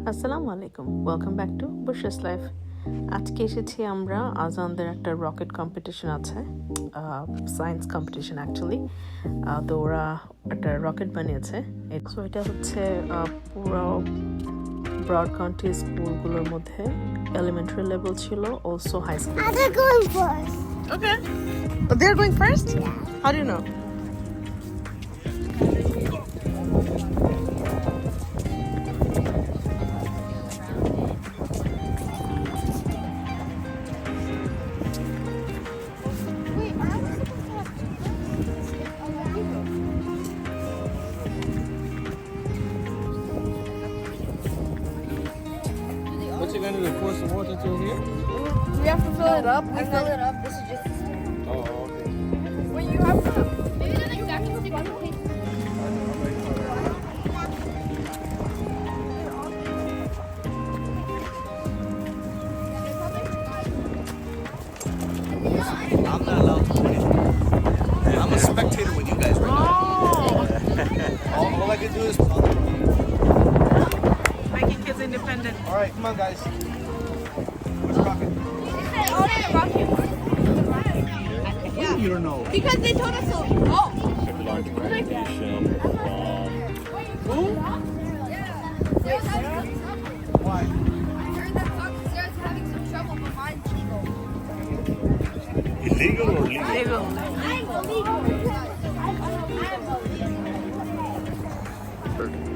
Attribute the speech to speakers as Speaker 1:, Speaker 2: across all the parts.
Speaker 1: আসসালামু আলাইকুম, welcome back to bushes life. আজকে এসেছি আমরা আজানদের একটা রকেট কম্পিটিশন আছে, সায়েন্স কম্পিটিশন অ্যাকচুয়ালি। তো ওরা একটা রকেট বানিয়েছে। সো এটা হচ্ছে পুরো ব্রড কাউন্টি স্কুলগুলোর মধ্যে এলিমেন্টারি লেভেল ছিল, also high school.
Speaker 2: They're going first.
Speaker 1: Okay, but they're going first?
Speaker 2: Yeah.
Speaker 1: How do you know?
Speaker 2: Wait, are we supposed to have
Speaker 3: What you gonna do? Pour some water through here?
Speaker 4: We have to fill it up. We fill it up. This is just.
Speaker 3: Oh, okay.
Speaker 4: Wait, you have to. Maybe the next time you stick on the plate.
Speaker 3: I'm not allowed to do anything. I'm a spectator with you guys right now. All I can do is.
Speaker 1: Making kids independent.
Speaker 3: All right, come on, guys. What's rocking?
Speaker 4: Oh, yeah, rocket.
Speaker 3: You don't know.
Speaker 4: Because they told us so. Oh.
Speaker 3: Why?
Speaker 4: I heard that Sarah's having some trouble, but mine's legal.
Speaker 5: Illegal or legal?
Speaker 1: Legal.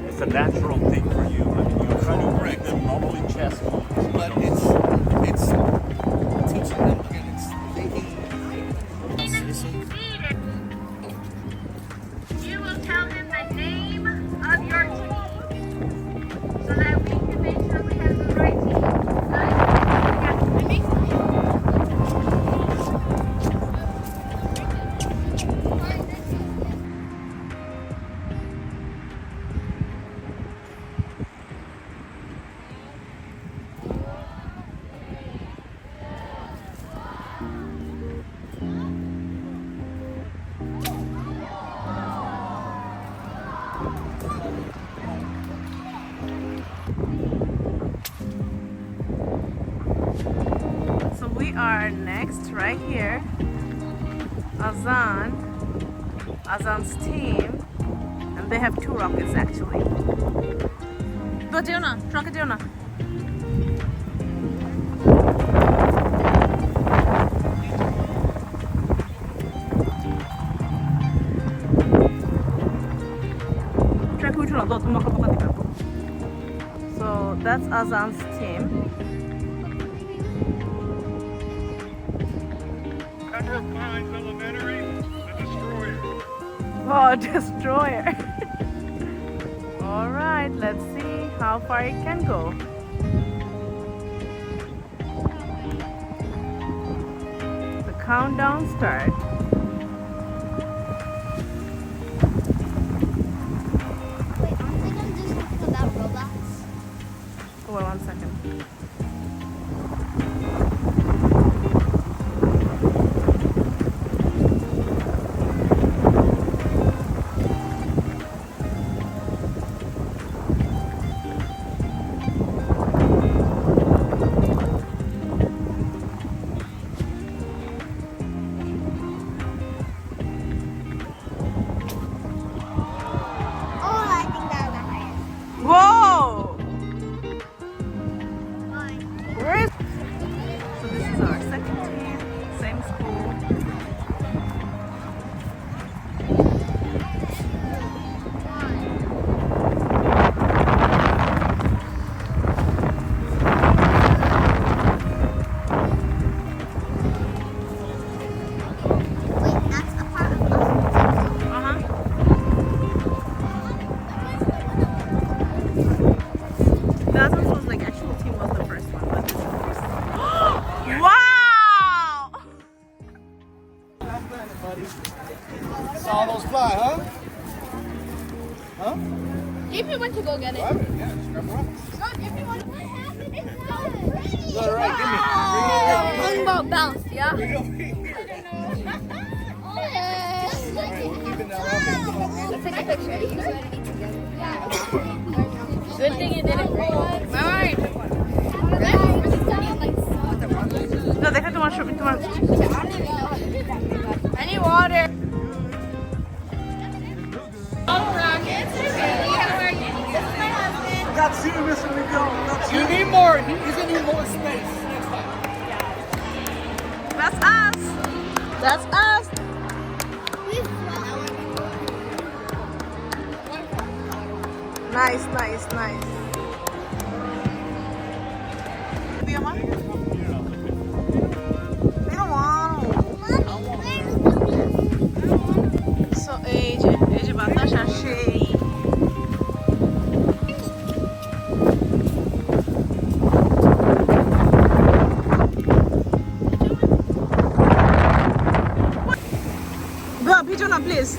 Speaker 5: It's a natural thing for you. I mean, you try to break them normally chess moves,
Speaker 3: But it's teaching them again. It's thinking.
Speaker 6: You will tell him the name of your team so that we can make sure we have the right team.
Speaker 1: So we are next right here. Azaan's team, and they have two rockets actually. Go Jonah, rocket Jonah. So that's Azaan's team.
Speaker 5: Pepper Pines Elementary, the destroyer.
Speaker 1: Oh, destroyer. All right, let's see how far it can go. The countdown starts.
Speaker 2: Wait, aren't they gonna do something about robots?
Speaker 1: Wait 1 second.
Speaker 2: Oh, I think that was higher.
Speaker 1: Whoa! Where is? So this is our second team, same school.
Speaker 2: Wait, that's a part of us.
Speaker 1: Uh-huh. The other one was like actual team was the first one, but this is the first one. Wow!
Speaker 3: Saw those fly, huh? Huh?
Speaker 4: If you went to go get it.
Speaker 3: Yeah, just grab one.
Speaker 4: No, if you want to.
Speaker 3: All right, give me.
Speaker 4: Ball bounced, yeah?
Speaker 3: Bring it over here. Keeping that rocket.
Speaker 4: Let's take a picture. Good thing it didn't break. don't even know how to do that. I need water.
Speaker 3: Got serious when we go. You need more. He's gonna need more space next time.
Speaker 1: That's us. That's us. Nice, nice, nice. Pero wow. So এই যে বাতাস আর সেই ভিজো না please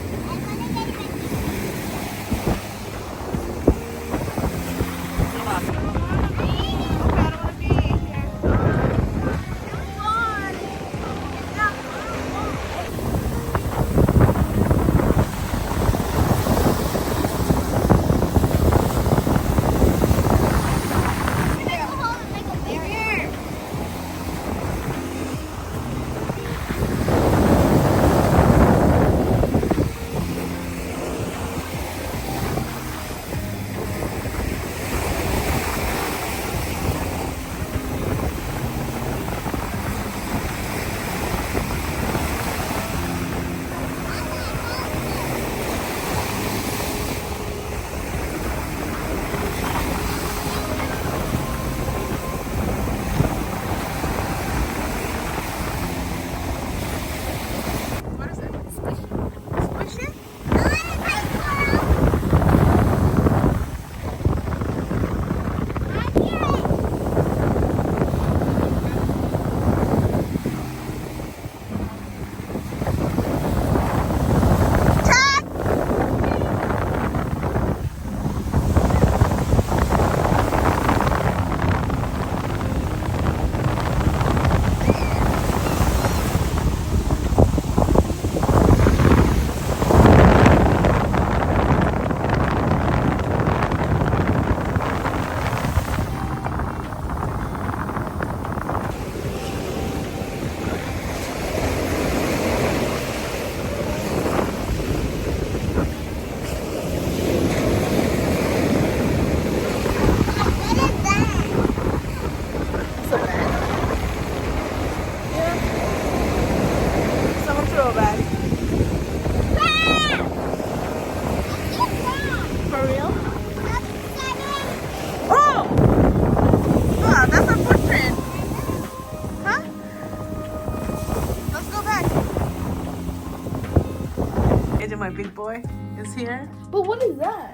Speaker 1: My big boy is here.
Speaker 4: But what is that?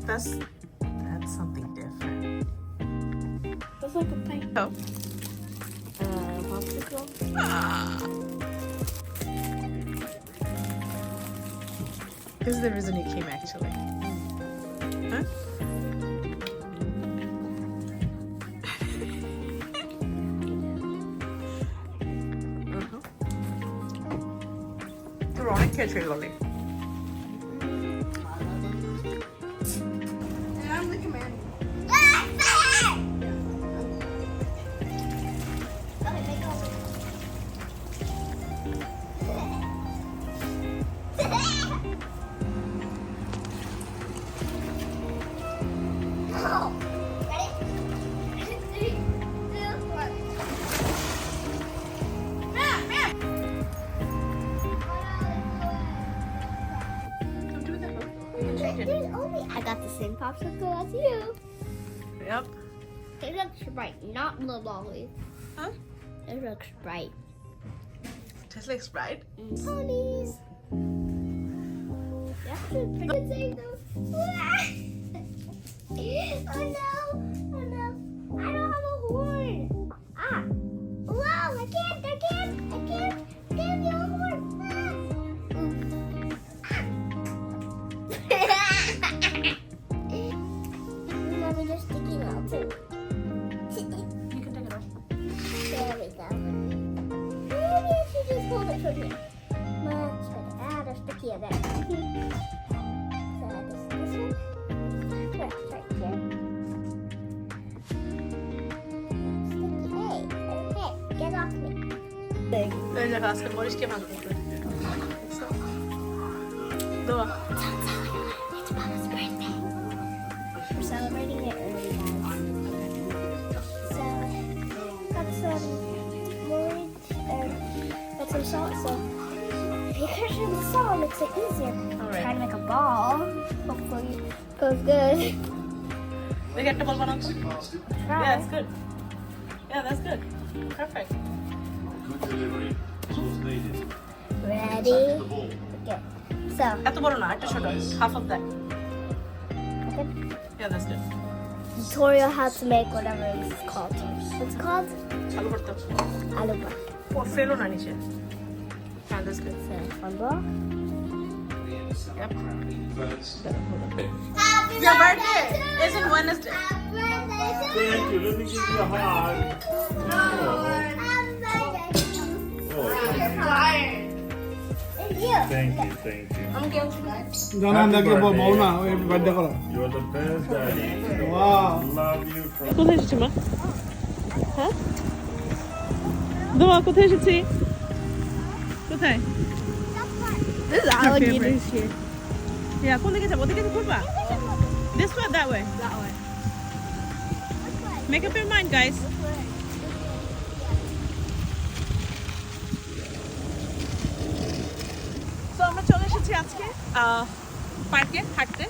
Speaker 1: That's something different.
Speaker 4: That's like a paint.
Speaker 1: Oh.
Speaker 4: Popsicle.
Speaker 1: This is the reason he came actually. Huh? Ronnie catch it, Lolly.
Speaker 4: I'm the commander. I got the same popsicle as you.
Speaker 1: Yep.
Speaker 2: It looks Sprite, not the lolly.
Speaker 1: Huh?
Speaker 2: It looks Sprite.
Speaker 1: Tastes like Sprite.
Speaker 2: Ponies. That's the pretty thing though. Oh no! Oh no! I don't have a horn. Ah! Wow! I can't give you a horn. Mommy, just sticking out too.
Speaker 1: You can take it off.
Speaker 2: There we go. Maybe I should just hold it from here. Much better. Ah, there's sticky there. So this one. Right here. Sticky. Hey, get off me. thing.
Speaker 1: এই দেখো আজকে মরিচকে ভাঙতেছে দোয়া
Speaker 2: It's Papa's birthday. We're celebrating it early, guys. So, got some morage and got some salt. So, because of the salt, makes it easier.
Speaker 1: Alright.
Speaker 2: Trying to make a ball. Hopefully, it goes good.
Speaker 1: দেখি একটা বল বানাও তো
Speaker 2: Try.
Speaker 1: Yeah, that's good. Yeah, that's good. Perfect.
Speaker 5: Good delivery. That's what's needed.
Speaker 2: Ready?
Speaker 5: The ball.
Speaker 2: Okay. So,
Speaker 1: এত বড় না একটা ছোট half of that.
Speaker 2: okay.
Speaker 1: Yeah, that's good.
Speaker 2: Tutorial how to make whatever it's called. What's it called?
Speaker 1: চালু করতে
Speaker 2: Aloo bar.
Speaker 1: ও ফেলো না নিচে Yeah, that's good.
Speaker 2: So, one ball.
Speaker 1: Yep. Your birthday is on Wednesday.
Speaker 5: Thank you. Let me give you a hug. Thank you. Thank you.
Speaker 1: I'm going to that.
Speaker 7: জানান্দাকে বউ না ওই birthday করা
Speaker 5: You are the best daddy.
Speaker 7: Wow
Speaker 5: Love you from.
Speaker 1: কোথায় এসেছি মা হ্যাঁ দোয়া কোথায় এসেছি কোথায় This is alligators here. Yeah, কোন দিকে যাবো ওদিকে ঘুরবা This way or that way? That way. Make up your mind, guys. So আমরা চলে এসেছি আজকে পার্কে হাঁটতে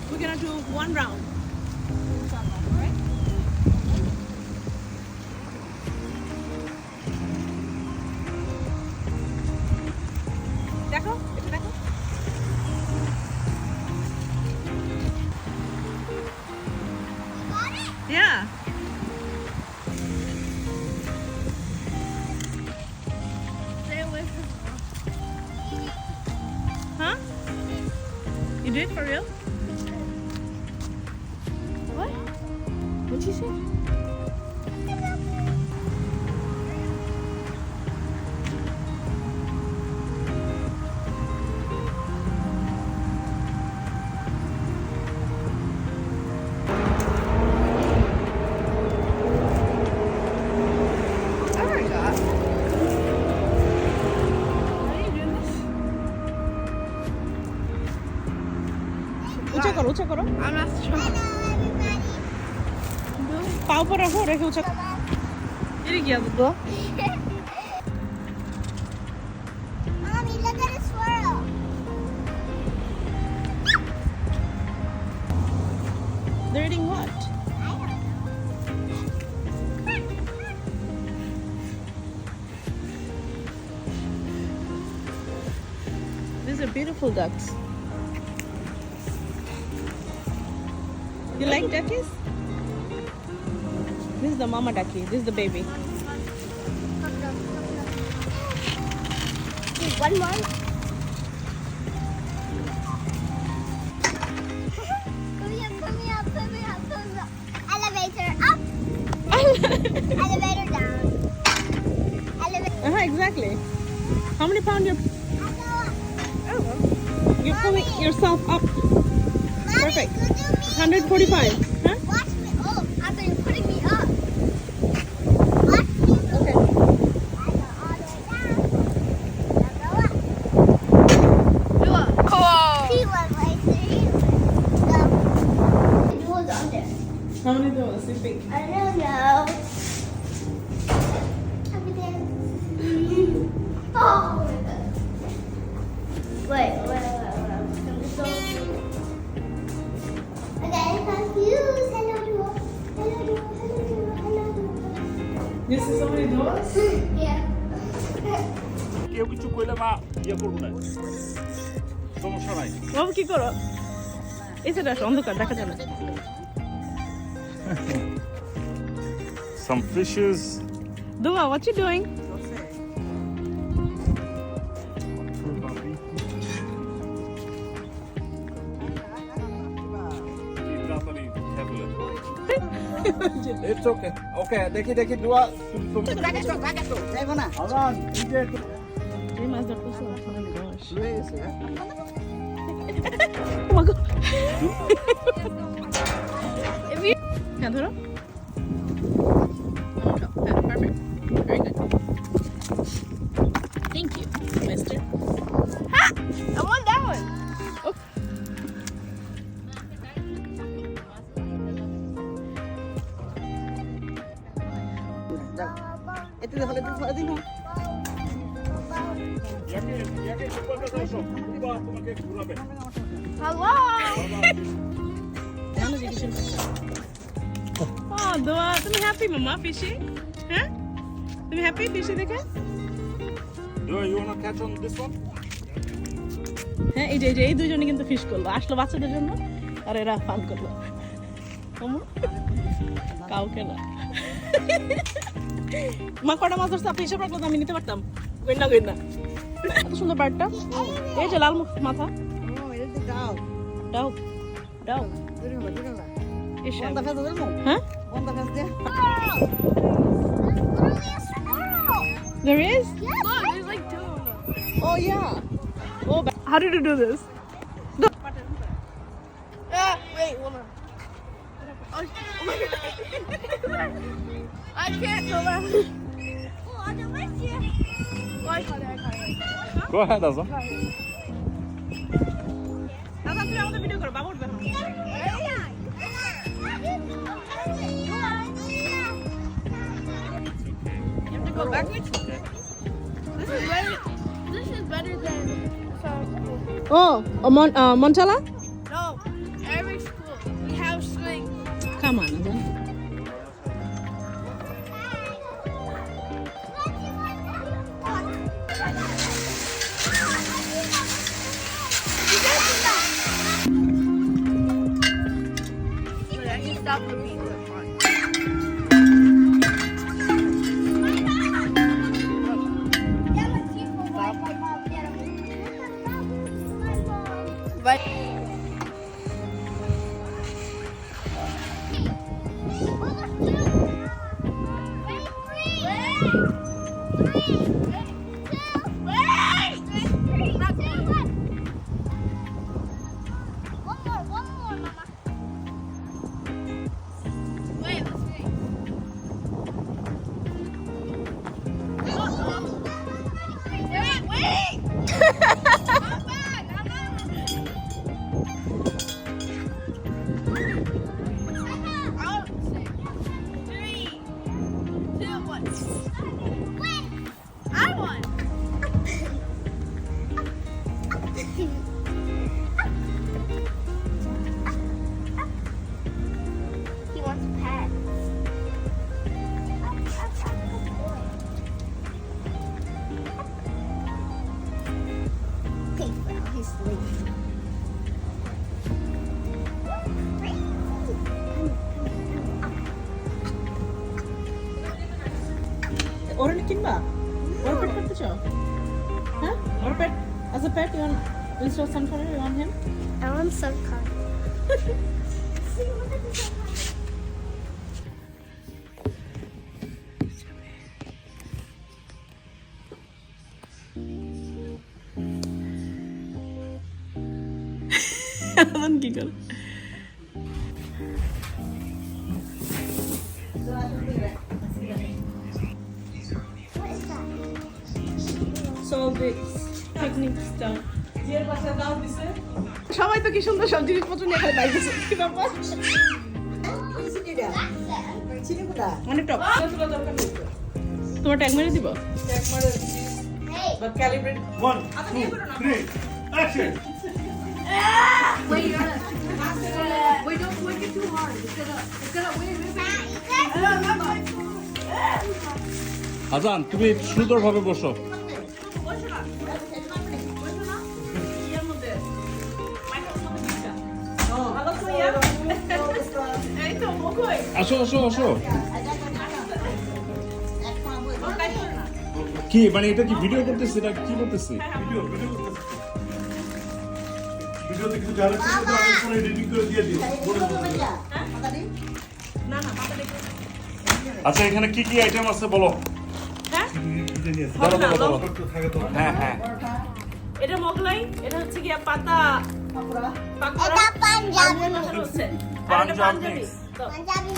Speaker 1: We're gonna do one round. Right? দেখো এটা দেখো Yeah.
Speaker 2: Stay away from
Speaker 1: Huh? You did for real? What? What'd you say? উঁচা করো উঁচা করো পাও পর রাখো রেখে উঁচা এটা কি আছে তো
Speaker 2: Mommy, look at the swirl.
Speaker 1: They're eating what?
Speaker 2: I don't
Speaker 1: These are beautiful ducks. You like duckies? This is the mama ducky. This is the baby.
Speaker 2: One more. Put me up. Elevator up. Elevator down. Elevator.
Speaker 1: Exactly. How many pounds
Speaker 2: I go up.
Speaker 1: you're pulling yourself up?
Speaker 2: Mommy,
Speaker 1: Perfect.
Speaker 2: you do me.
Speaker 1: 145. Huh?
Speaker 2: Watch me. Oh, I thought you were putting me up. Watch me.
Speaker 1: Okay.
Speaker 2: I go all the way down. I go up. He was like three. He was under.
Speaker 1: How many dollars you think?
Speaker 2: I don't know. Oh. Wait. Okay, I'm confused. Hello, duo.
Speaker 1: This is how many dollars?
Speaker 2: Yeah.
Speaker 5: কেউ কিছু কইলে মা ইয়ে করবো না সমস্যা নাই
Speaker 1: বাবু কি করো এসে দেখো অন্ধকার দেখা যায় না
Speaker 5: Some fishes.
Speaker 1: Dua, what you doing?
Speaker 7: It's okay okay দেখি দুয়া যাইবো না আজান এই যে
Speaker 1: এই মাছ ধরতেছো? Oh my gosh.
Speaker 7: লয়ে গেছে
Speaker 1: Oh my God. হ্যাঁ ধরো perfect. Very good. Thank you, mister.
Speaker 4: I want that one.
Speaker 1: Oh.
Speaker 7: এতে দেখো ফলে দিন
Speaker 4: Hello.
Speaker 1: Oh, Dua, তুমি happy mama fishy? হ্যাঁ তুমি happy fishy দেখে?
Speaker 5: Do you want to catch on this one?
Speaker 1: হ্যাঁ এই যে এই দুজনে কিন্তু ফিশ করলো আসলো বাচ্চাদের জন্য আর এরা ফান করলো কাউকে না মা কটা মাছ ধরছে আপনি হিসাব রাখলো তো আমি নিতে পারতাম গইনা গইনা এত সুন্দর বার্ডটা এই যে লাল মাথা
Speaker 7: দাও
Speaker 1: ডাউ ডাউ
Speaker 7: কোনটা ফেস দেবো
Speaker 1: হ্যাঁ
Speaker 7: কোনটা ফেস দে
Speaker 1: there is
Speaker 4: Look, there's like two of them.
Speaker 1: oh yeah oh how did you do this
Speaker 4: Wait, hold on. Oh, my God. I can't go back. Oh, I don't like you. Oh, I caught it.
Speaker 5: Go ahead, Azam.
Speaker 1: দাদা তুমি আমাদের video করো বাবা উঠবে না you have to go backwards
Speaker 4: This is better than some school.
Speaker 1: oh Montala
Speaker 4: No, every school we have swing.
Speaker 1: come on Azam.
Speaker 4: But I can stop the beat with one. But wait, let's see. Wait! I'm back! Out. 3, 2, 1. I won! He wants a pet.
Speaker 2: He's sleeping.
Speaker 1: ওর কিনবা ওর পেট করতে চাও হ্যাঁ ওর পেট as a pet you want instead of sunflower you want him
Speaker 2: I want some car.
Speaker 1: Azam কি করে
Speaker 2: What is that?
Speaker 1: so this picnic stuff জিয়ার বাসা দাও দিছে সবাই তো কি সুন্দর সব জিনিসপত্র নিয়ে খালি বাইরে গেছে কি ব্যাপার অনেক টক তোমার ট্যাগ মেরে দিব
Speaker 2: Hey.
Speaker 1: বা calibrate
Speaker 5: 1, 2, 3, action!
Speaker 4: Wait, you're gonna. Wait, don't make it too hard. It's gonna win.
Speaker 5: Azan, তুমি সুন্দরভাবে বসো।
Speaker 1: ইয়ার মধ্যে মাইকের মধ্যে দিছা ভালো তো ইয়া এই তো মুখই
Speaker 5: আসো আসো আসো। কি মানে এটা কি ভিডিও করতেছে এটা কি করতেছে?
Speaker 3: ভিডিও ভিডিওতে কিছু জানা ছিল তো আমি পরে এডিটিং করে দিয়ে দিই
Speaker 1: না না পাতা দেখো
Speaker 5: আচ্ছা এখানে কি কি আইটেম আছে বলো?
Speaker 1: হ্যাঁ
Speaker 5: বলো বলো বলো।
Speaker 3: থাকে তো
Speaker 5: হ্যাঁ হ্যাঁ।
Speaker 1: এটা মোগলাই এটা হচ্ছে কি পাতা
Speaker 2: এটা পাঞ্জাবি
Speaker 5: পাঞ্জাব মিক্স।
Speaker 2: পাঞ্জাবি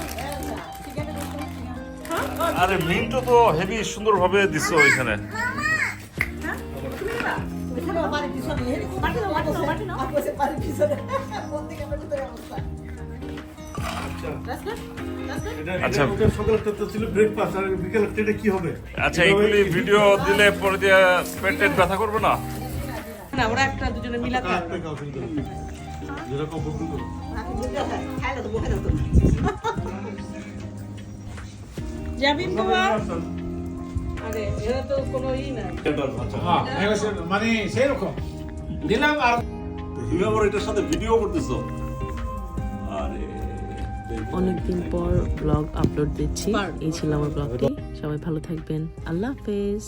Speaker 5: আরে মিন্টু তো হেভি সুন্দর ভাবে দিছো ওইখানে। আচ্ছা
Speaker 3: সকালটা ছিল ব্রেকফাস্ট আর বিকেল এটা কি হবে?
Speaker 5: আচ্ছা এগুলি ভিডিও দিলে পরে দিয়ে পেটের ব্যথা করবে না?
Speaker 7: না ওরা একটা দুজনে মিলাতে
Speaker 3: যেটা কমফোর্টেবল করো।
Speaker 7: খাইলে তো বসে যেত যাবিন বাবা আরে এরা তো কোনো ই না
Speaker 3: মানে সেরকম দিলাম আর
Speaker 5: তুমি আবার এটার সাথে ভিডিও করতেছো? আরে
Speaker 1: অনেকদিন পর ব্লগ আপলোড দিচ্ছি। এই ছিল আমার ব্লগটি। সবাই ভালো থাকবেন। আল্লাহ হাফেজ।